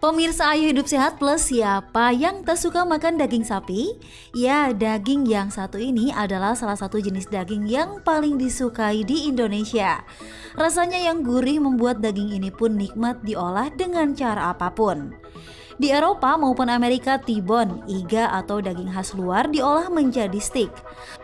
Pemirsa Ayo Hidup Sehat Plus, siapa yang tak suka makan daging sapi? Ya, daging yang satu ini adalah salah satu jenis daging yang paling disukai di Indonesia. Rasanya yang gurih membuat daging ini pun nikmat diolah dengan cara apapun. Di Eropa maupun Amerika, T-bone, iga atau daging khas luar diolah menjadi steak.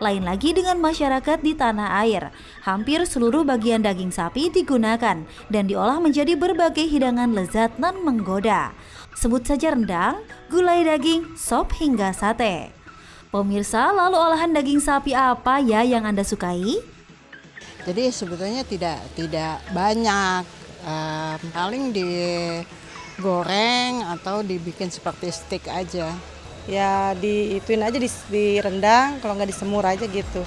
Lain lagi dengan masyarakat di tanah air. Hampir seluruh bagian daging sapi digunakan dan diolah menjadi berbagai hidangan lezat dan menggoda. Sebut saja rendang, gulai daging, sop hingga sate. Pemirsa, lalu olahan daging sapi apa ya yang Anda sukai? Jadi sebetulnya tidak banyak, paling digoreng atau dibikin seperti steak aja. Ya diituin aja di rendang, kalau nggak disemur aja gitu.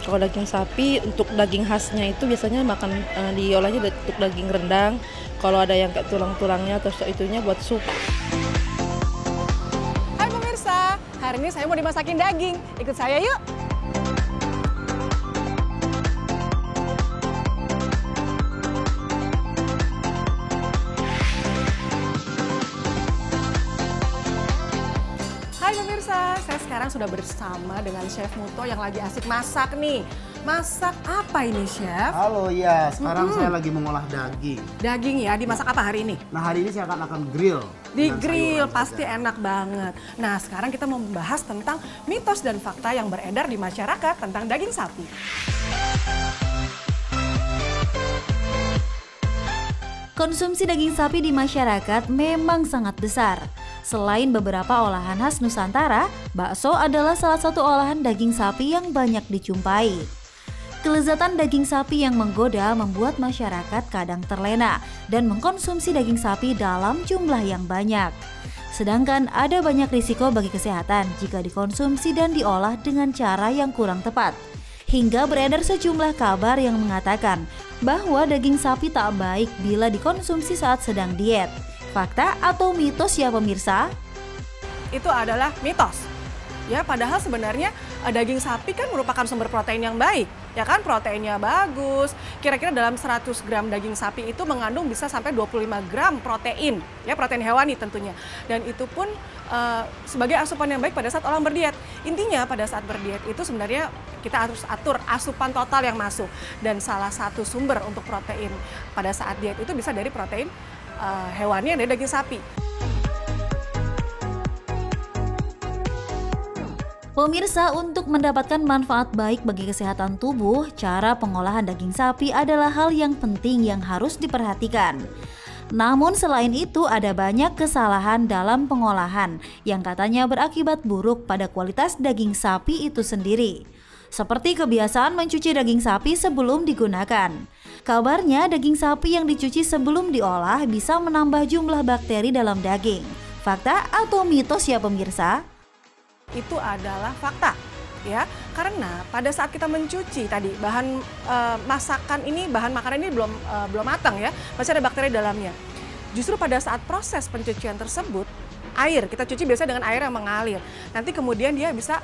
Kalau daging sapi untuk daging khasnya itu biasanya makan diolahnya untuk daging rendang. Kalau ada yang kayak tulang-tulangnya atau itunya buat sup. Hai pemirsa, hari ini saya mau dimasakin daging. Ikut saya yuk. Hai pemirsa, saya sekarang sudah bersama dengan Chef Muto yang lagi asik masak nih. Masak apa ini, Chef? Halo, ya. Sekarang saya lagi mengolah daging. Daging ya, dimasak apa hari ini? Nah, hari ini saya akan grill. Di grill, pasti enak banget. Nah, sekarang kita mau membahas tentang mitos dan fakta yang beredar di masyarakat tentang daging sapi. Konsumsi daging sapi di masyarakat memang sangat besar. Selain beberapa olahan khas Nusantara, bakso adalah salah satu olahan daging sapi yang banyak dijumpai. Kelezatan daging sapi yang menggoda membuat masyarakat kadang terlena dan mengkonsumsi daging sapi dalam jumlah yang banyak. Sedangkan ada banyak risiko bagi kesehatan jika dikonsumsi dan diolah dengan cara yang kurang tepat. Hingga beredar sejumlah kabar yang mengatakan bahwa daging sapi tak baik bila dikonsumsi saat sedang diet. Fakta atau mitos ya pemirsa? Itu adalah mitos. Ya, padahal sebenarnya daging sapi kan merupakan sumber protein yang baik. Ya kan, proteinnya bagus. Kira-kira dalam 100 gram daging sapi itu mengandung bisa sampai 25 gram protein. Ya, protein hewani tentunya. Dan itu pun sebagai asupan yang baik pada saat orang berdiet. Intinya pada saat berdiet itu sebenarnya kita harus atur asupan total yang masuk. Dan salah satu sumber untuk protein pada saat diet itu bisa dari protein hewani yang dari daging sapi. Pemirsa, untuk mendapatkan manfaat baik bagi kesehatan tubuh, cara pengolahan daging sapi adalah hal yang penting yang harus diperhatikan. Namun selain itu ada banyak kesalahan dalam pengolahan yang katanya berakibat buruk pada kualitas daging sapi itu sendiri. Seperti kebiasaan mencuci daging sapi sebelum digunakan. Kabarnya daging sapi yang dicuci sebelum diolah bisa menambah jumlah bakteri dalam daging. Fakta atau mitos ya pemirsa? Itu adalah fakta. Ya, karena pada saat kita mencuci tadi bahan masakan ini, bahan makanan ini belum matang ya, masih ada bakteri dalamnya. Justru pada saat proses pencucian tersebut, air kita cuci biasa dengan air yang mengalir. Nanti kemudian dia bisa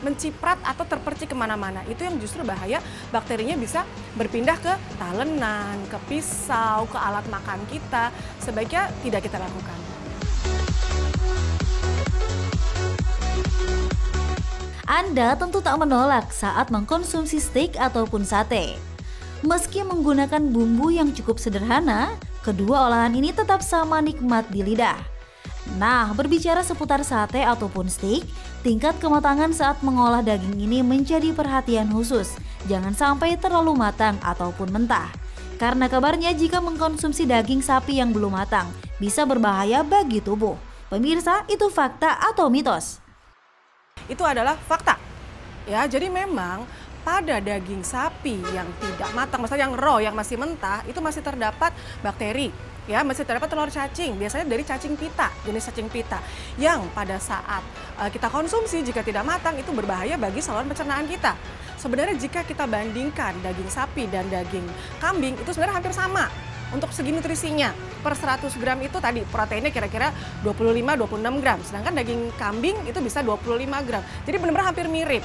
menciprat atau terpercik kemana-mana. Itu yang justru bahaya, bakterinya bisa berpindah ke talenan, ke pisau, ke alat makan kita. Sebaiknya tidak kita lakukan. Anda tentu tak menolak saat mengkonsumsi steak ataupun sate. Meski menggunakan bumbu yang cukup sederhana, kedua olahan ini tetap sama nikmat di lidah. Nah, berbicara seputar sate ataupun steak, tingkat kematangan saat mengolah daging ini menjadi perhatian khusus. Jangan sampai terlalu matang ataupun mentah. Karena kabarnya jika mengkonsumsi daging sapi yang belum matang, bisa berbahaya bagi tubuh. Pemirsa, itu fakta atau mitos? Itu adalah fakta. Ya, jadi memang pada daging sapi yang tidak matang, maksudnya yang raw, yang masih mentah, itu masih terdapat bakteri. Ya, masih terdapat telur cacing, biasanya dari cacing pita, jenis cacing pita, yang pada saat kita konsumsi jika tidak matang itu berbahaya bagi saluran pencernaan kita. Sebenarnya jika kita bandingkan daging sapi dan daging kambing itu sebenarnya hampir sama untuk segi nutrisinya. Per 100 gram itu tadi proteinnya kira-kira 25-26 gram, sedangkan daging kambing itu bisa 25 gram. Jadi benar-benar hampir mirip.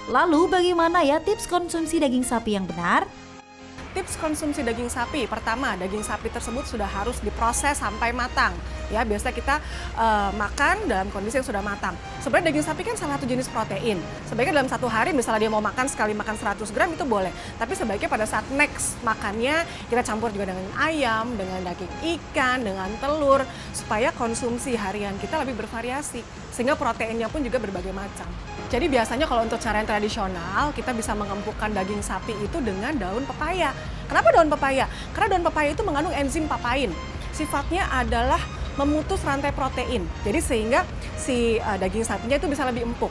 Lalu bagaimana ya tips konsumsi daging sapi yang benar? tips konsumsi daging sapi. Pertama, daging sapi tersebut sudah harus diproses sampai matang. Ya, biasa kita makan dalam kondisi yang sudah matang. Sebenarnya daging sapi kan salah satu jenis protein. Sebaiknya dalam satu hari misalnya dia mau makan sekali makan 100 gram itu boleh. Tapi sebaiknya pada saat next makannya kita campur juga dengan ayam, dengan daging ikan, dengan telur. Supaya konsumsi harian kita lebih bervariasi. Sehingga proteinnya pun juga berbagai macam. Jadi biasanya kalau untuk cara yang tradisional kita bisa mengempukkan daging sapi itu dengan daun pepaya. Kenapa daun pepaya? Karena daun pepaya itu mengandung enzim papain. Sifatnya adalah memutus rantai protein. Jadi sehingga si daging sapinya itu bisa lebih empuk.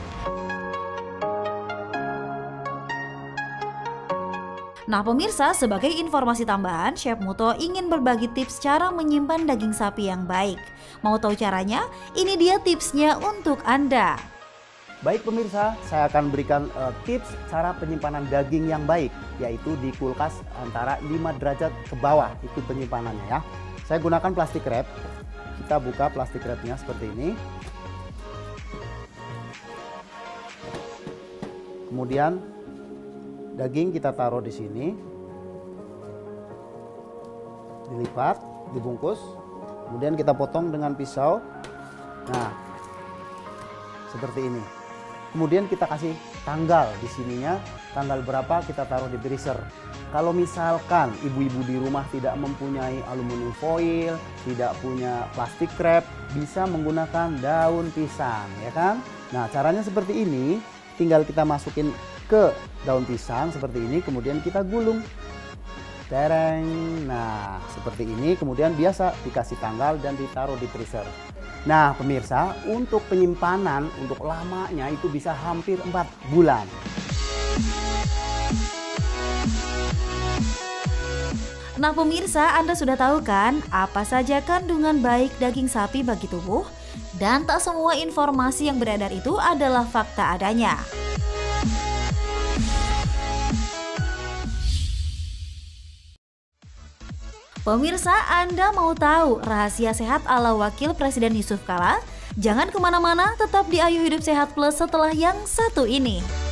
Nah pemirsa, sebagai informasi tambahan, Chef Muto ingin berbagi tips cara menyimpan daging sapi yang baik. Mau tahu caranya? Ini dia tipsnya untuk Anda. Baik pemirsa, saya akan berikan tips cara penyimpanan daging yang baik, yaitu di kulkas antara 5 derajat ke bawah, itu penyimpanannya ya. Saya gunakan plastik wrap. Kita buka plastik wrapnya seperti ini. Kemudian daging kita taruh di sini, dilipat, dibungkus, kemudian kita potong dengan pisau. Nah, seperti ini. Kemudian kita kasih tanggal di sininya, tanggal berapa kita taruh di freezer. Kalau misalkan ibu-ibu di rumah tidak mempunyai aluminium foil, tidak punya plastik wrap, bisa menggunakan daun pisang, ya kan? Nah, caranya seperti ini, tinggal kita masukin ke daun pisang seperti ini, kemudian kita gulung. Tereng. Nah, seperti ini, kemudian biasa dikasih tanggal dan ditaruh di freezer. Nah, pemirsa, untuk penyimpanan, untuk lamanya itu bisa hampir 4 bulan. Nah pemirsa, Anda sudah tahu kan apa saja kandungan baik daging sapi bagi tubuh? Dan tak semua informasi yang beredar itu adalah fakta adanya. Pemirsa, Anda mau tahu rahasia sehat ala Wakil Presiden Yusuf Kala? Jangan kemana-mana, tetap di Ayu Hidup Sehat Plus setelah yang satu ini.